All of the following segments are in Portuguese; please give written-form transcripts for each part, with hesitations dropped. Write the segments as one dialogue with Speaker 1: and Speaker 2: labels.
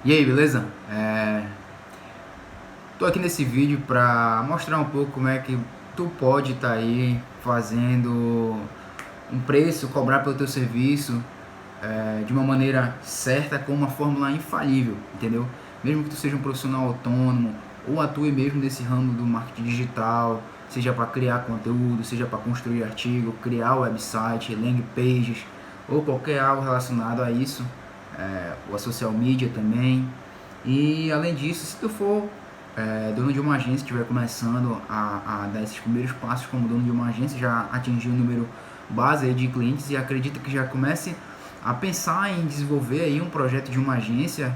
Speaker 1: E aí, beleza? Tô aqui nesse vídeo para mostrar um pouco como é que tu pode estar aí fazendo um preço, cobrar pelo teu serviço de uma maneira certa, com uma fórmula infalível, entendeu? Mesmo que tu seja um profissional autônomo ou atue mesmo nesse ramo do marketing digital, seja para criar conteúdo, seja para construir artigo, criar website, landing pages ou qualquer algo relacionado a isso, ou a social media também. E além disso, se tu for dono de uma agência, estiver começando a dar esses primeiros passos como dono de uma agência, já atingiu um número base aí de clientes e acredita que já comece a pensar em desenvolver aí um projeto de uma agência,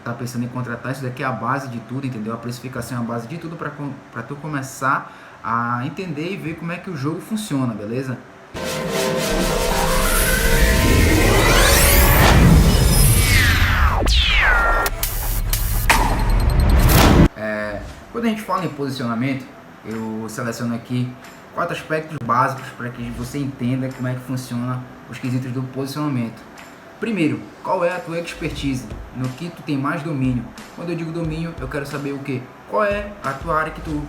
Speaker 1: tá pensando em contratar, isso daqui é a base de tudo, entendeu? A precificação é a base de tudo para tu começar a entender e ver como é que o jogo funciona, beleza? Quando a gente fala em posicionamento, eu seleciono aqui 4 aspectos básicos para que você entenda como é que funciona os quesitos do posicionamento. Primeiro, qual é a tua expertise? No que tu tem mais domínio? Quando eu digo domínio, eu quero saber o que? Qual é a tua área que tu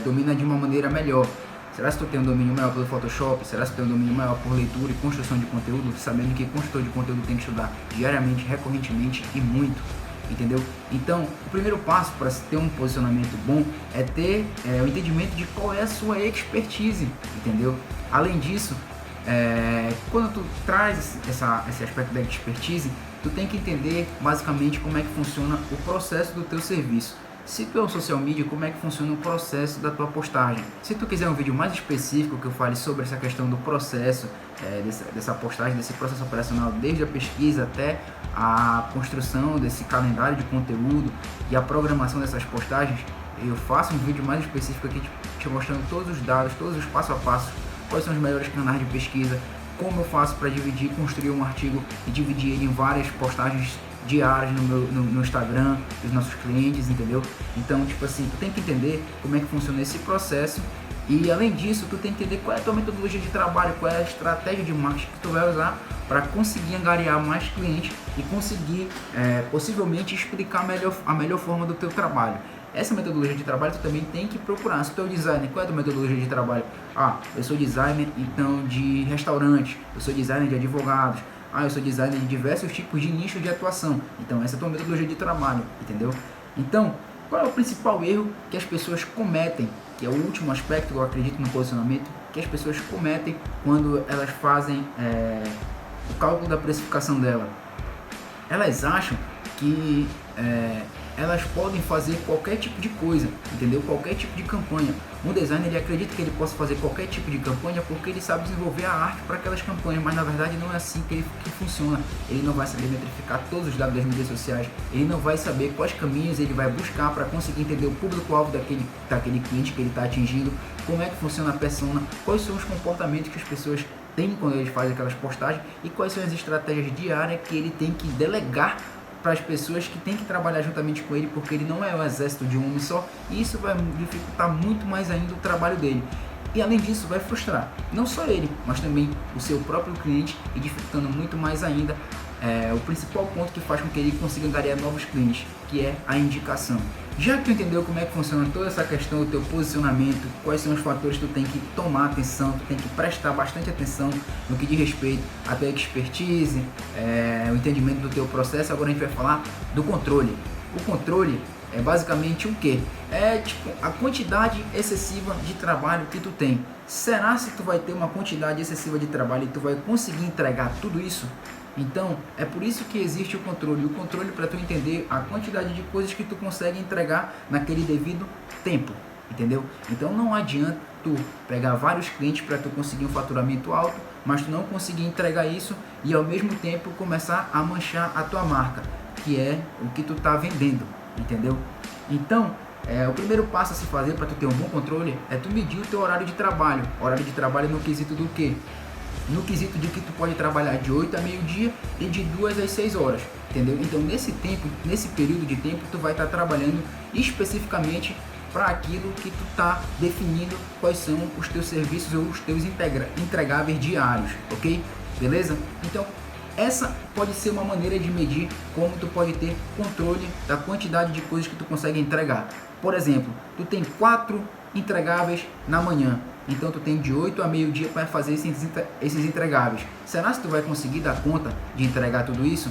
Speaker 1: domina de uma maneira melhor? Será que tu tem um domínio maior pelo Photoshop? Será que tu tem um domínio maior por leitura e construção de conteúdo? Sabendo que construtor de conteúdo tem que estudar diariamente, recorrentemente e muito. Entendeu? Então, o primeiro passo para se ter um posicionamento bom é ter o entendimento de qual é a sua expertise, entendeu? Além disso, quando tu traz esse aspecto da expertise, tu tem que entender basicamente como é que funciona o processo do teu serviço. Se tu é um social media, como é que funciona o processo da tua postagem? Se tu quiser um vídeo mais específico que eu fale sobre essa questão do processo, dessa postagem, desse processo operacional, desde a pesquisa até a construção desse calendário de conteúdo e a programação dessas postagens, eu faço um vídeo mais específico aqui te mostrando todos os dados, todos os passo a passo, quais são os melhores canais de pesquisa, como eu faço para dividir, construir um artigo e dividir ele em várias postagens diárias no Instagram dos nossos clientes, entendeu? Então, tipo assim, tu tem que entender como é que funciona esse processo e, além disso, tu tem que entender qual é a tua metodologia de trabalho, qual é a estratégia de marketing que tu vai usar para conseguir angariar mais clientes e conseguir, possivelmente, explicar a melhor forma do teu trabalho. Essa metodologia de trabalho tu também tem que procurar. Se tu é o designer, qual é a tua metodologia de trabalho? Eu sou designer então de restaurantes, eu sou designer de advogados, eu sou designer de diversos tipos de nichos de atuação. Então essa é a tua metodologia de trabalho, entendeu? Então, qual é o principal erro que as pessoas cometem, que é o último aspecto que eu acredito no posicionamento, que as pessoas cometem quando elas fazem o cálculo da precificação dela? Elas acham que elas podem fazer qualquer tipo de coisa, entendeu? Qualquer tipo de campanha. Um designer, ele acredita que ele possa fazer qualquer tipo de campanha porque ele sabe desenvolver a arte para aquelas campanhas, mas na verdade não é assim que funciona. Ele não vai saber metrificar todos os dados das mídias sociais, ele não vai saber quais caminhos ele vai buscar para conseguir entender o público-alvo daquele cliente que ele está atingindo, como é que funciona a persona, quais são os comportamentos que as pessoas têm quando eles fazem aquelas postagens e quais são as estratégias diárias que ele tem que delegar para as pessoas que tem que trabalhar juntamente com ele, porque ele não é um exército de um homem só, e isso vai dificultar muito mais ainda o trabalho dele. E além disso vai frustrar, não só ele, mas também o seu próprio cliente, e dificultando muito mais ainda o principal ponto que faz com que ele consiga angariar novos clientes, que é a indicação. Já que tu entendeu como é que funciona toda essa questão do teu posicionamento, quais são os fatores que tu tem que tomar atenção, tu tem que prestar bastante atenção no que diz respeito à tua expertise, o entendimento do teu processo, agora a gente vai falar do controle. O controle é basicamente o que? É tipo a quantidade excessiva de trabalho que tu tem. Será se tu vai ter uma quantidade excessiva de trabalho e tu vai conseguir entregar tudo isso? Então, é por isso que existe o controle. O controle para tu entender a quantidade de coisas que tu consegue entregar naquele devido tempo, entendeu? Então não adianta tu pegar vários clientes para tu conseguir um faturamento alto, mas tu não conseguir entregar isso e ao mesmo tempo começar a manchar a tua marca, que é o que tu tá vendendo, entendeu? Então, o primeiro passo a se fazer para tu ter um bom controle é tu medir o teu horário de trabalho. Horário de trabalho no quesito do quê? No quesito de que tu pode trabalhar de 8 a meio-dia e de 2 às 6 horas, entendeu? Então nesse período de tempo, tu vai estar trabalhando especificamente para aquilo que tu está definindo quais são os teus serviços ou os teus entregáveis diários, ok? Beleza? Então essa pode ser uma maneira de medir como tu pode ter controle da quantidade de coisas que tu consegue entregar. Por exemplo, tu tem 4 entregáveis na manhã, então tu tem de 8 a meio-dia para fazer esses entregáveis. Será que tu vai conseguir dar conta de entregar tudo isso?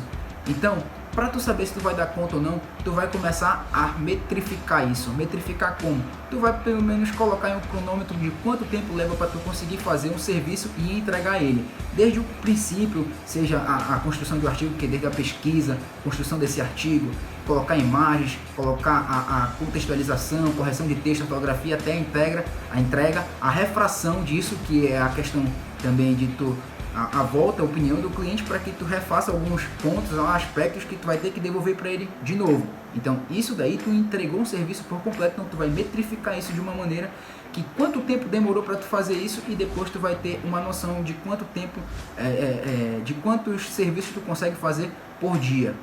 Speaker 1: Então, para tu saber se tu vai dar conta ou não, tu vai começar a metrificar isso. Metrificar como? Tu vai pelo menos colocar em um cronômetro de quanto tempo leva para tu conseguir fazer um serviço e entregar ele. Desde o princípio, seja a construção do artigo, que é desde a pesquisa, construção desse artigo, colocar imagens, colocar a contextualização, correção de texto, ortografia, até a entrega, a refração disso, que é a questão também de tu a volta, a opinião do cliente, para que tu refaça alguns pontos, aspectos que tu vai ter que devolver para ele de novo. Então isso daí tu entregou um serviço por completo, então tu vai metrificar isso de uma maneira que quanto tempo demorou para tu fazer isso, e depois tu vai ter uma noção de quanto tempo, de quantos serviços tu consegue fazer por dia.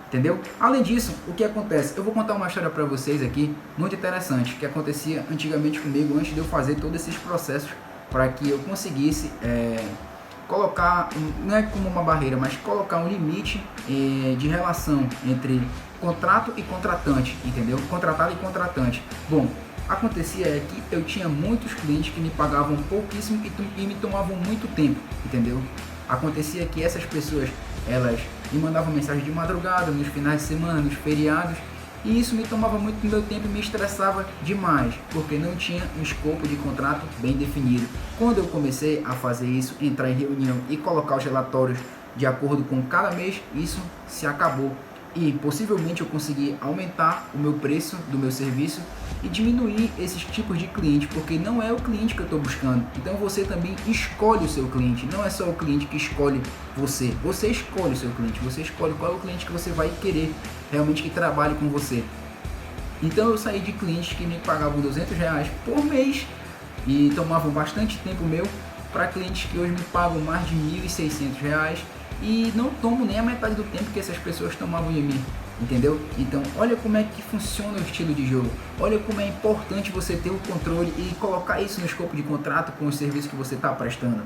Speaker 1: Entendeu? Além disso, o que acontece? Eu vou contar uma história para vocês aqui, muito interessante, que acontecia antigamente comigo, antes de eu fazer todos esses processos, para que eu conseguisse colocar, não é como uma barreira, mas colocar um limite de relação entre contrato e contratante, entendeu? Contratado e contratante. Bom, acontecia que eu tinha muitos clientes que me pagavam pouquíssimo e me tomavam muito tempo, entendeu? Acontecia que essas pessoas, elas me mandavam mensagem de madrugada, nos finais de semana, nos feriados, e isso me tomava muito do meu tempo e me estressava demais, porque não tinha um escopo de contrato bem definido. Quando eu comecei a fazer isso, entrar em reunião e colocar os relatórios de acordo com cada mês, isso se acabou. E possivelmente eu consegui aumentar o meu preço do meu serviço e diminuir esses tipos de cliente, porque não é o cliente que eu estou buscando. Então você também escolhe o seu cliente, não é só o cliente que escolhe você. Você escolhe o seu cliente, você escolhe qual é o cliente que você vai querer realmente que trabalhe com você. Então eu saí de clientes que me pagavam R$200 por mês e tomavam bastante tempo meu, para clientes que hoje me pagam mais de R$1.600 e não tomo nem a metade do tempo que essas pessoas tomavam de mim, entendeu? Então olha como é que funciona o estilo de jogo, olha como é importante você ter o controle e colocar isso no escopo de contrato com os serviços que você está prestando.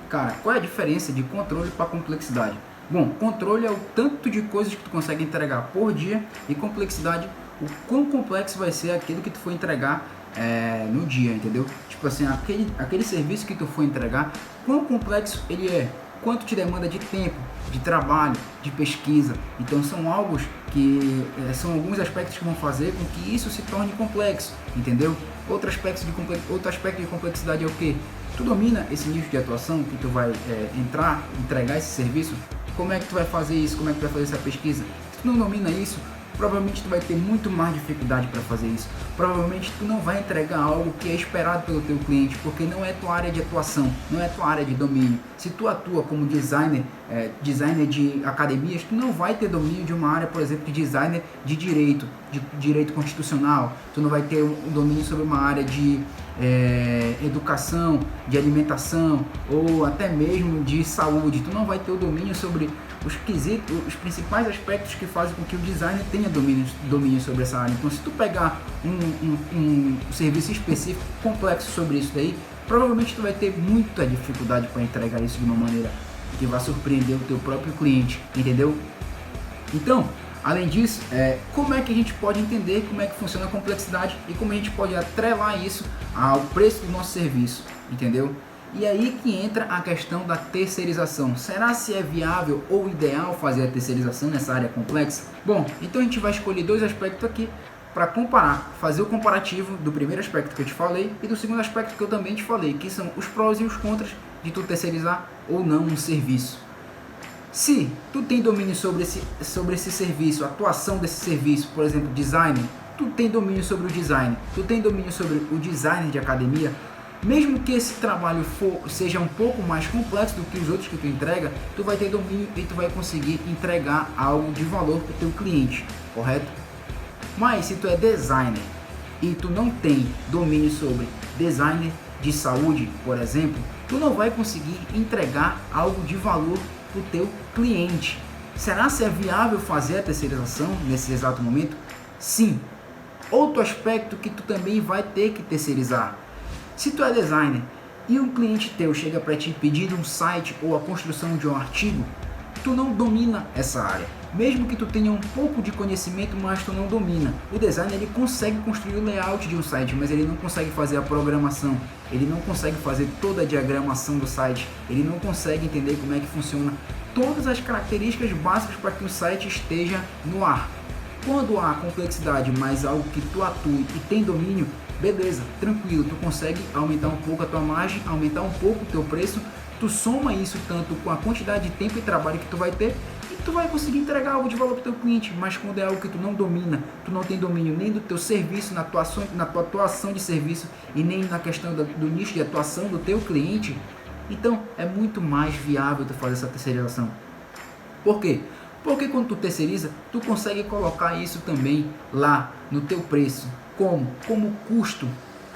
Speaker 1: Cara, qual é a diferença de controle para complexidade? Bom, controle é o tanto de coisas que tu consegue entregar por dia, e complexidade, o quão complexo vai ser aquilo que tu for entregar no dia, entendeu? Tipo assim, aquele serviço que tu for entregar, quão complexo ele é, quanto te demanda de tempo, de trabalho, de pesquisa. Então são são alguns aspectos que vão fazer com que isso se torne complexo, entendeu? Outro aspecto de complexidade é o que? Tu domina esse nível de atuação que tu vai entregar esse serviço? Como é que tu vai fazer isso? Como é que tu vai fazer essa pesquisa? Se tu não domina isso, provavelmente tu vai ter muito mais dificuldade para fazer isso. Provavelmente tu não vai entregar algo que é esperado pelo teu cliente, porque não é tua área de atuação, não é tua área de domínio. Se tu atua como designer de academias, tu não vai ter domínio de uma área, por exemplo, de designer de direito constitucional. Tu não vai ter um domínio sobre uma área de educação, de alimentação, ou até mesmo de saúde. Tu não vai ter o domínio sobre os principais aspectos que fazem com que o designer tenha domínio sobre essa área. Então, se tu pegar um serviço específico, complexo sobre isso daí, provavelmente tu vai ter muita dificuldade para entregar isso de uma maneira que vai surpreender o teu próprio cliente, entendeu? Então, além disso, como é que a gente pode entender como é que funciona a complexidade e como a gente pode atrelar isso ao preço do nosso serviço, entendeu? E aí que entra a questão da terceirização. Será se é viável ou ideal fazer a terceirização nessa área complexa? Bom, então a gente vai escolher dois aspectos aqui para comparar, fazer o comparativo do primeiro aspecto que eu te falei e do segundo aspecto que eu também te falei, que são os prós e os contras de tu terceirizar ou não um serviço. Se tu tem domínio sobre esse serviço, a atuação desse serviço, por exemplo, design, tu tem domínio sobre o design, tu tem domínio sobre o design de academia, mesmo que esse trabalho seja um pouco mais complexo do que os outros que tu entrega, tu vai ter domínio e tu vai conseguir entregar algo de valor para o teu cliente, correto? Mas se tu é designer e tu não tem domínio sobre designer de saúde, por exemplo, tu não vai conseguir entregar algo de valor para o teu cliente. Será se é viável fazer a terceirização nesse exato momento? Sim. Outro aspecto que tu também vai ter que terceirizar. Se tu é designer e um cliente teu chega para ti pedindo um site ou a construção de um artigo, tu não domina essa área. Mesmo que tu tenha um pouco de conhecimento, mas tu não domina. O designer ele consegue construir o layout de um site, mas ele não consegue fazer a programação, ele não consegue fazer toda a diagramação do site, ele não consegue entender como é que funciona todas as características básicas para que o site esteja no ar. Quando há complexidade, mas algo que tu atue e tem domínio, beleza, tranquilo, tu consegue aumentar um pouco a tua margem, aumentar um pouco o teu preço, tu soma isso tanto com a quantidade de tempo e trabalho que tu vai ter e tu vai conseguir entregar algo de valor para o teu cliente. Mas quando é algo que tu não domina, tu não tem domínio nem do teu serviço, na tua atuação de serviço e nem na questão do nicho de atuação do teu cliente, então é muito mais viável tu fazer essa terceirização. Por quê? Porque quando tu terceiriza, tu consegue colocar isso também lá no teu preço, como custo,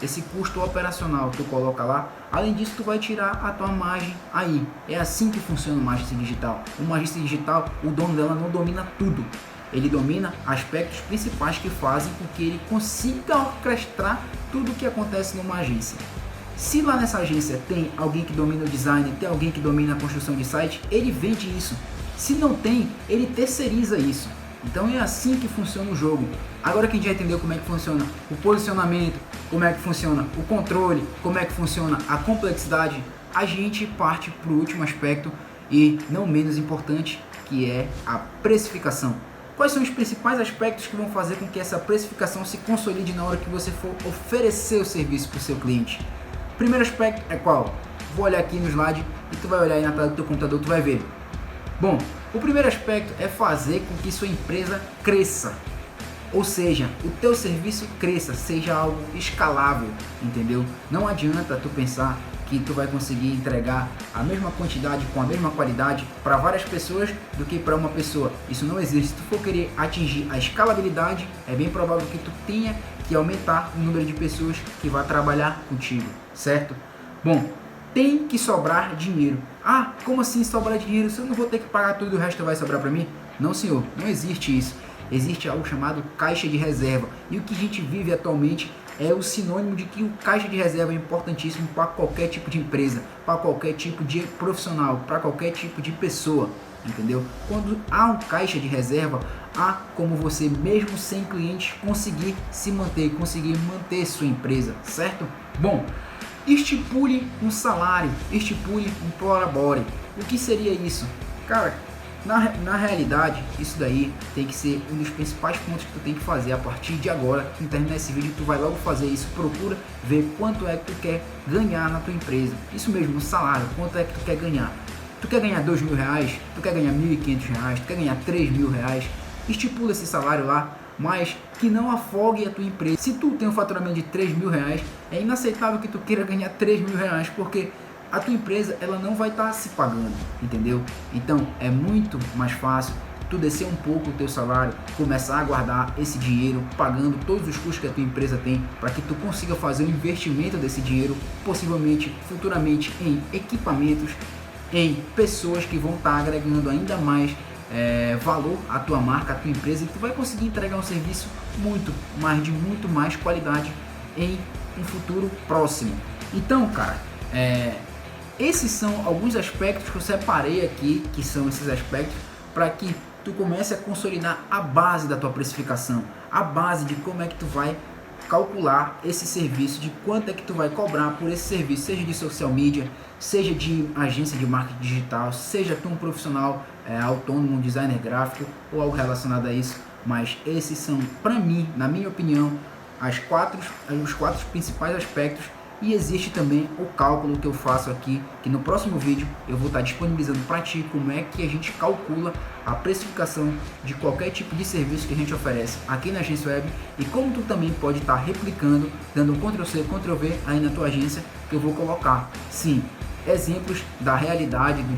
Speaker 1: esse custo operacional tu coloca lá. Além disso, tu vai tirar a tua margem aí. É assim que funciona uma agência digital. Uma agência digital, o dono dela não domina tudo. Ele domina aspectos principais que fazem com que ele consiga orquestrar tudo o que acontece numa agência. Se lá nessa agência tem alguém que domina o design, tem alguém que domina a construção de site, ele vende isso. Se não tem, ele terceiriza isso. Então é assim que funciona o jogo. Agora que a gente já entendeu como é que funciona o posicionamento, como é que funciona o controle, como é que funciona a complexidade, a gente parte para o último aspecto e não menos importante, que é a precificação. Quais são os principais aspectos que vão fazer com que essa precificação se consolide na hora que você for oferecer o serviço para o seu cliente? Primeiro aspecto é qual? Vou olhar aqui no slide e tu vai olhar aí na tela do teu computador, tu vai ver. Bom, o primeiro aspecto é fazer com que sua empresa cresça. Ou seja, o teu serviço cresça, seja algo escalável, entendeu? Não adianta tu pensar que tu vai conseguir entregar a mesma quantidade com a mesma qualidade para várias pessoas do que para uma pessoa. Isso não existe. Se tu for querer atingir a escalabilidade, é bem provável que tu tenha que aumentar o número de pessoas que vai trabalhar contigo, certo? Bom, tem que sobrar dinheiro. Ah, como assim sobrar dinheiro? Se eu não vou ter que pagar tudo e o resto vai sobrar para mim? Não, senhor, não existe isso. Existe algo chamado caixa de reserva. E o que a gente vive atualmente é o sinônimo de que o caixa de reserva é importantíssimo para qualquer tipo de empresa, para qualquer tipo de profissional, para qualquer tipo de pessoa, entendeu? Quando há um caixa de reserva, há como você, mesmo sem clientes, conseguir se manter, conseguir manter sua empresa, certo? Bom, estipule um salário, estipule um prolabore. O que seria isso? Cara, na realidade, isso daí tem que ser um dos principais pontos que tu tem que fazer a partir de agora. Que terminar esse vídeo, tu vai logo fazer isso. Procura ver quanto é que tu quer ganhar na tua empresa. Isso mesmo, um salário, quanto é que tu quer ganhar. Tu quer ganhar R$2.000, tu quer ganhar R$1.500, tu quer ganhar R$3.000. Estipula esse salário lá, mas que não afogue a tua empresa. Se tu tem um faturamento de R$3.000, é inaceitável que tu queira ganhar R$3.000, porque a tua empresa ela não vai estar se pagando, entendeu? Então é muito mais fácil tu descer um pouco o teu salário, começar a guardar esse dinheiro, pagando todos os custos que a tua empresa tem, para que tu consiga fazer o investimento desse dinheiro, possivelmente, futuramente, em equipamentos, em pessoas que vão estar agregando ainda mais valor à tua marca, à tua empresa, e tu vai conseguir entregar um serviço de muito mais qualidade em um futuro próximo. Então, cara, esses são alguns aspectos que eu separei aqui, que são esses aspectos para que tu comece a consolidar a base da tua precificação, a base de como é que tu vai calcular esse serviço, de quanto é que tu vai cobrar por esse serviço, seja de social media, seja de agência de marketing digital, seja tu um profissional autônomo, um designer gráfico ou algo relacionado a isso. Mas esses são, para mim, na minha opinião, os quatro principais aspectos. E existe também o cálculo que eu faço aqui, que no próximo vídeo eu vou estar disponibilizando para ti como é que a gente calcula a precificação de qualquer tipo de serviço que a gente oferece aqui na agência web, e como tu também pode estar replicando, dando um Ctrl+C, Ctrl+V aí na tua agência, que eu vou colocar, sim, exemplos da realidade do dia